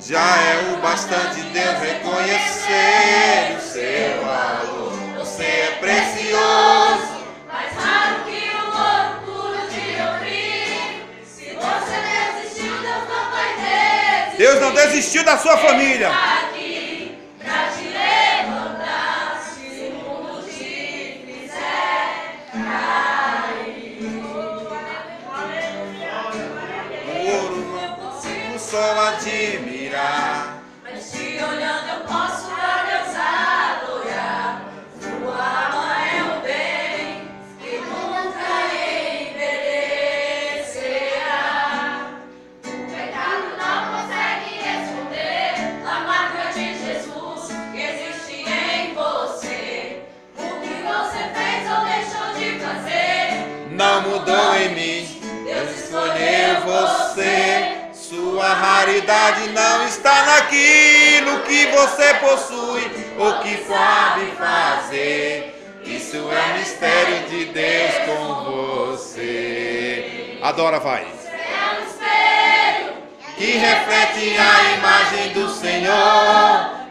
Já é o bastante Deus reconhecer o seu valor. Você é precioso, mais raro que o ouro puro de Ofir. Se você desistiu, Deus não vai desistir. Deus não desistiu da sua família. Aqui pra te levantar, se o mundo te fizer cair. O ouro não consigo só admirar. Mas te olhando eu posso a Deus adorar. Sua alma é o bem que nunca envelhecerá. O pecado não consegue esconder a marca de Jesus que existe em você. O que você fez ou deixou de fazer Não mudou em mim, Deus escolheu você. Sua raridade não está naquilo que você possui ou que sabe fazer. Isso é mistério de Deus com você. Adora, vai. é um espelho Que reflete a imagem do Senhor.